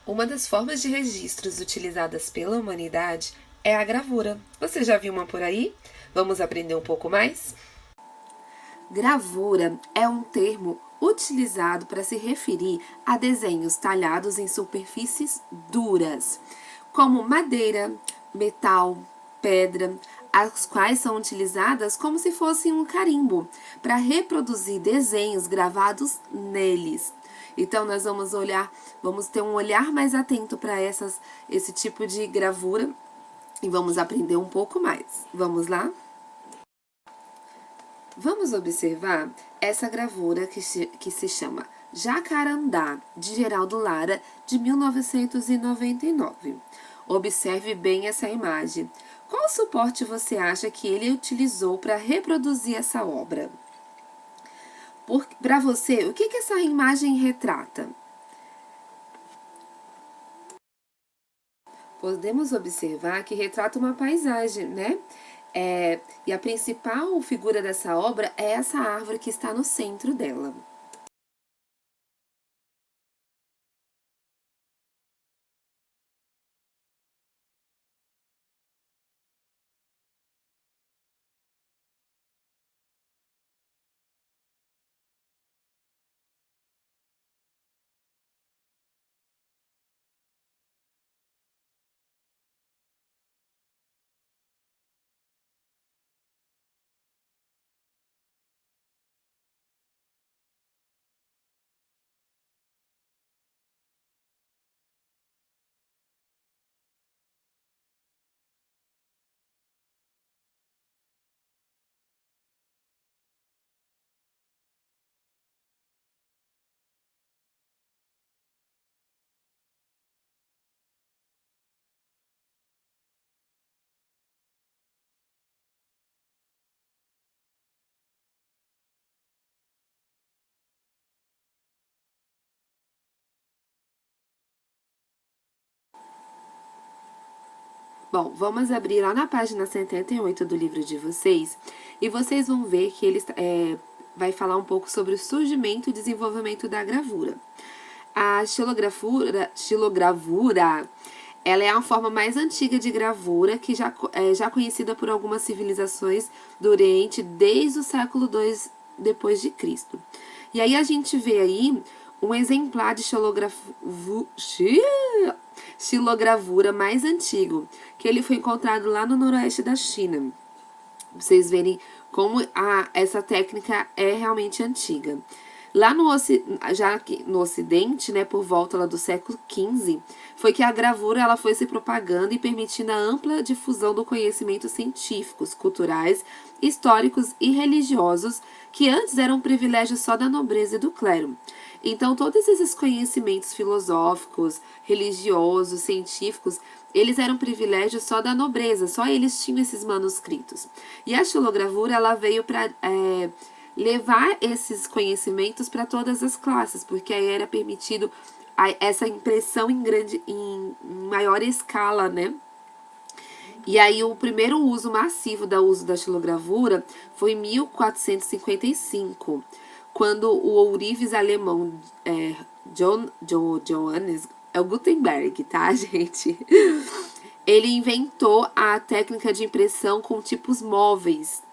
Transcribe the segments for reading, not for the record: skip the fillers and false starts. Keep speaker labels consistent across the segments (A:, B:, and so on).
A: Uma das formas de registros utilizadas pela humanidade é a gravura. Você já viu uma por aí? Vamos aprender um pouco mais? Gravura é um termo utilizado para se referir a desenhos talhados em superfícies duras, como madeira, metal, pedra, as quais são utilizadas como se fossem um carimbo, para reproduzir desenhos gravados neles. Então, nós vamos ter um olhar mais atento para esse tipo de gravura e vamos aprender um pouco mais. Vamos lá? Vamos observar essa gravura que se chama Jacarandá, de Geraldo Lara, de 1999. Observe bem essa imagem. Qual suporte você acha que ele utilizou para reproduzir essa obra? Para você, o que essa imagem retrata? Podemos observar que retrata uma paisagem, né? E a principal figura dessa obra é essa árvore que está no centro dela. Bom, vamos abrir lá na página 78 do livro de vocês e vocês vão ver que ele vai falar um pouco sobre o surgimento e desenvolvimento da gravura. A xilogravura, ela é a forma mais antiga de gravura que já conhecida por algumas civilizações do Oriente desde o século II depois de Cristo. E aí a gente vê aí um exemplar de xilogravura mais antigo, que ele foi encontrado lá no noroeste da China. Pra vocês verem como essa técnica é realmente antiga. Lá já no Ocidente, né, por volta lá do século XV, foi que a gravura ela foi se propagando e permitindo a ampla difusão do conhecimentos científicos, culturais, históricos e religiosos, que antes eram um privilégio só da nobreza e do clero. Então, todos esses conhecimentos filosóficos, religiosos, científicos, eles eram privilégios só da nobreza, só eles tinham esses manuscritos. E a xilogravura, ela veio para levar esses conhecimentos para todas as classes, porque aí era permitido essa impressão em maior escala, né? E aí o primeiro uso massivo uso da xilogravura foi em 1455, quando o ourives alemão Johannes Gutenberg, tá, gente? Ele inventou a técnica de impressão com tipos móveis.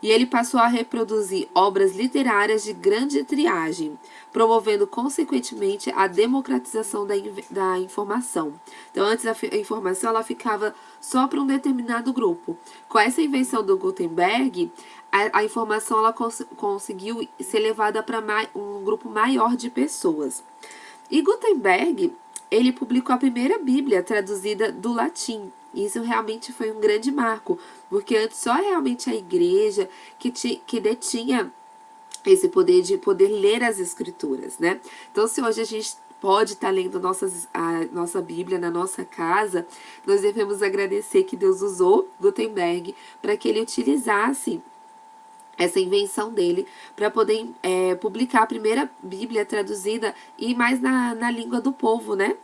A: E ele passou a reproduzir obras literárias de grande triagem, promovendo consequentemente a democratização da informação. Então, antes a informação ela ficava só para um determinado grupo. Com essa invenção do Gutenberg, a informação ela conseguiu ser levada para um grupo maior de pessoas. E Gutenberg, ele publicou a primeira Bíblia traduzida do latim. Isso realmente foi um grande marco, porque antes só realmente a igreja que detinha esse poder de poder ler as escrituras, né? Então, se hoje a gente pode estar lendo a nossa Bíblia na nossa casa, nós devemos agradecer que Deus usou Gutenberg para que ele utilizasse essa invenção dele para poder publicar a primeira Bíblia traduzida e mais na língua do povo, né?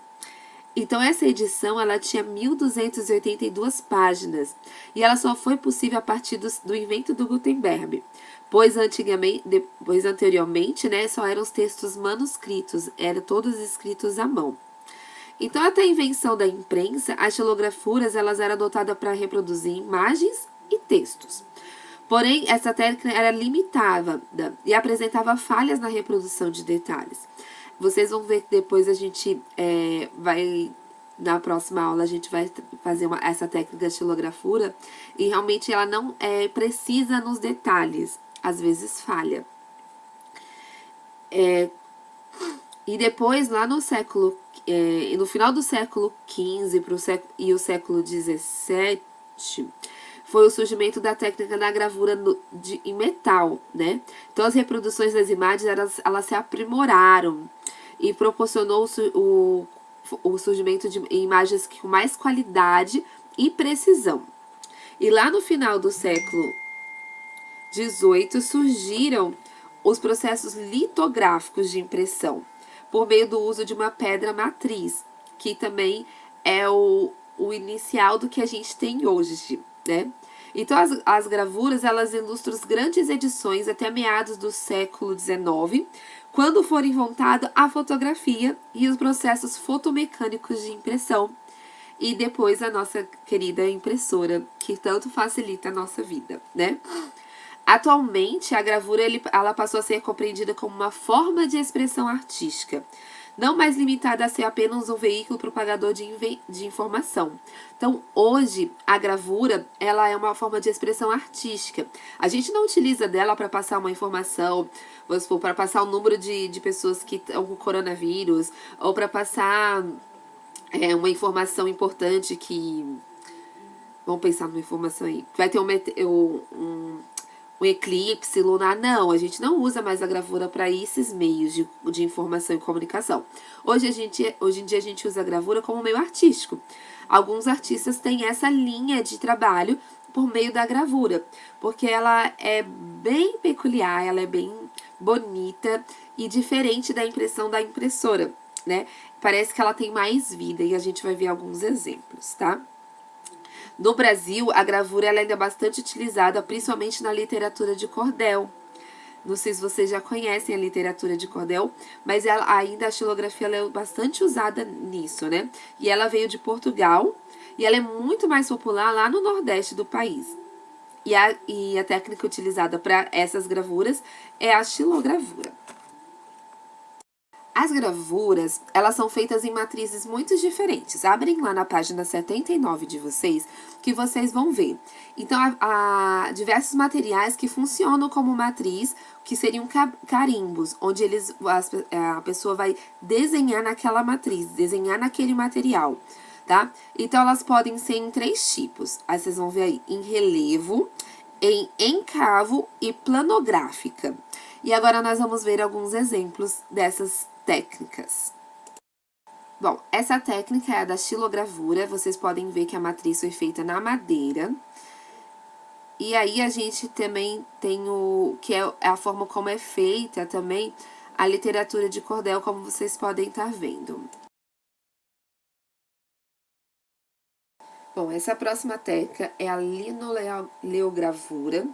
A: Então, essa edição ela tinha 1.282 páginas e ela só foi possível a partir do invento do Gutenberg, pois anteriormente, né, só eram os textos manuscritos, eram todos escritos à mão. Então, até a invenção da imprensa, as xilografuras elas eram adotadas para reproduzir imagens e textos. Porém, essa técnica era limitada e apresentava falhas na reprodução de detalhes. Vocês vão ver que depois a gente vai, na próxima aula, a gente vai fazer essa técnica de xilografura e realmente ela não é precisa nos detalhes, às vezes falha. E depois, lá no século, no final do século XV e o século XVII, foi o surgimento da técnica da gravura em metal, né? Então, as reproduções das imagens, elas se aprimoraram e proporcionou o surgimento de imagens com mais qualidade e precisão. E lá no final do século XVIII surgiram os processos litográficos de impressão, por meio do uso de uma pedra matriz, que também é o inicial do que a gente tem hoje, né? Então, as gravuras, elas ilustram grandes edições até meados do século XIX, quando for inventado a fotografia e os processos fotomecânicos de impressão, e depois a nossa querida impressora, que tanto facilita a nossa vida, né? Atualmente, a gravura ela passou a ser compreendida como uma forma de expressão artística, não mais limitada a ser apenas um veículo propagador de informação. Então, hoje, a gravura ela é uma forma de expressão artística. A gente não utiliza dela para passar uma informação, vamos supor, para passar o número de pessoas que estão com coronavírus, ou para passar uma informação importante que... Vamos pensar numa informação aí. Vai ter um eclipse lunar. Não, a gente não usa mais a gravura para esses meios de informação e comunicação. Hoje em dia a gente usa a gravura como meio artístico. Alguns artistas têm essa linha de trabalho por meio da gravura, porque ela é bem peculiar, ela é bem bonita e diferente da impressão da impressora, né? Parece que ela tem mais vida e a gente vai ver alguns exemplos, tá? No Brasil, a gravura ela ainda é bastante utilizada, principalmente na literatura de cordel. Não sei se vocês já conhecem a literatura de cordel, mas ainda a xilografia ela é bastante usada nisso, né? E ela veio de Portugal e ela é muito mais popular lá no Nordeste do país. E a técnica utilizada para essas gravuras é a xilogravura. As gravuras, elas são feitas em matrizes muito diferentes. Abrem lá na página 79 de vocês, que vocês vão ver. Então, há diversos materiais que funcionam como matriz, que seriam carimbos, onde a pessoa vai desenhar naquela matriz, desenhar naquele material, tá? Então, elas podem ser em 3 tipos. Aí, vocês vão ver aí, em relevo, em encavo e planográfica. E agora, nós vamos ver alguns exemplos dessas técnicas. Bom, essa técnica é a da xilogravura. Vocês podem ver que a matriz foi feita na madeira. E aí, a gente também tem que é a forma como é feita também a literatura de cordel, como vocês podem estar vendo. Bom, essa próxima técnica é a linoleogravura,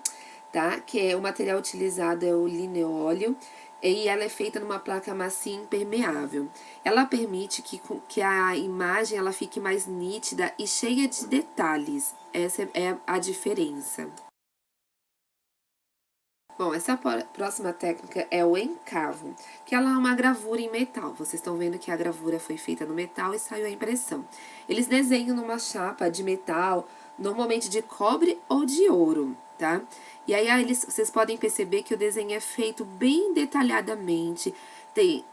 A: tá? Que é o material utilizado é o lineóleo e ela é feita numa placa macia impermeável. Ela permite que a imagem ela fique mais nítida e cheia de detalhes. Essa é a diferença. Bom, essa próxima técnica é o encavo, que ela é uma gravura em metal. Vocês estão vendo que a gravura foi feita no metal e saiu a impressão. Eles desenham numa chapa de metal, normalmente de cobre ou de ouro, tá? E aí vocês podem perceber que o desenho é feito bem detalhadamente.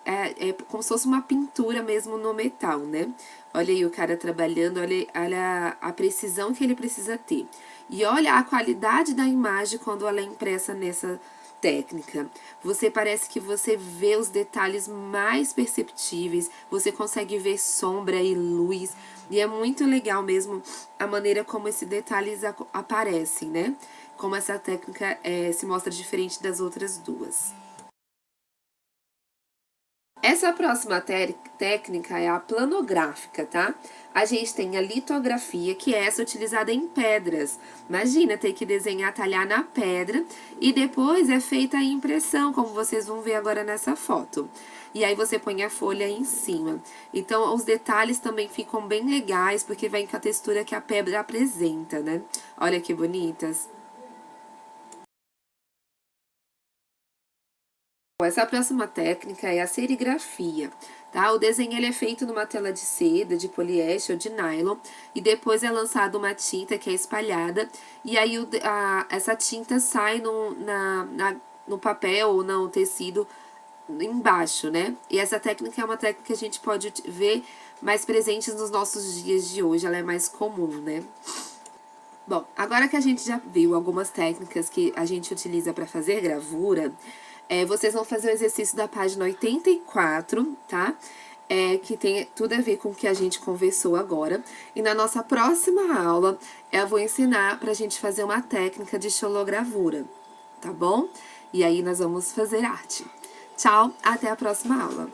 A: É como se fosse uma pintura mesmo no metal, né? Olha aí o cara trabalhando, olha a precisão que ele precisa ter. E olha a qualidade da imagem quando ela é impressa nessa técnica. Parece que você vê os detalhes mais perceptíveis, você consegue ver sombra e luz. E é muito legal mesmo a maneira como esses detalhes aparecem, né? Como essa técnica se mostra diferente das outras duas. Essa próxima técnica é a planográfica, tá? A gente tem a litografia, que é essa utilizada em pedras. Imagina ter que desenhar, talhar na pedra e depois é feita a impressão, como vocês vão ver agora nessa foto. E aí você põe a folha em cima. Então, os detalhes também ficam bem legais, porque vem com a textura que a pedra apresenta, né? Olha que bonitas. Essa próxima técnica é a serigrafia, tá? O desenho ele é feito numa tela de seda, de poliéster ou de nylon, e depois é lançada uma tinta que é espalhada, e aí essa tinta sai no papel ou no tecido embaixo, né? E essa técnica é uma técnica que a gente pode ver mais presentes nos nossos dias de hoje, ela é mais comum, né? Bom, agora que a gente já viu algumas técnicas que a gente utiliza para fazer gravura, vocês vão fazer o exercício da página 84, tá? Que tem tudo a ver com o que a gente conversou agora. E na nossa próxima aula, eu vou ensinar pra gente fazer uma técnica de xilogravura, tá bom? E aí nós vamos fazer arte. Tchau, até a próxima aula.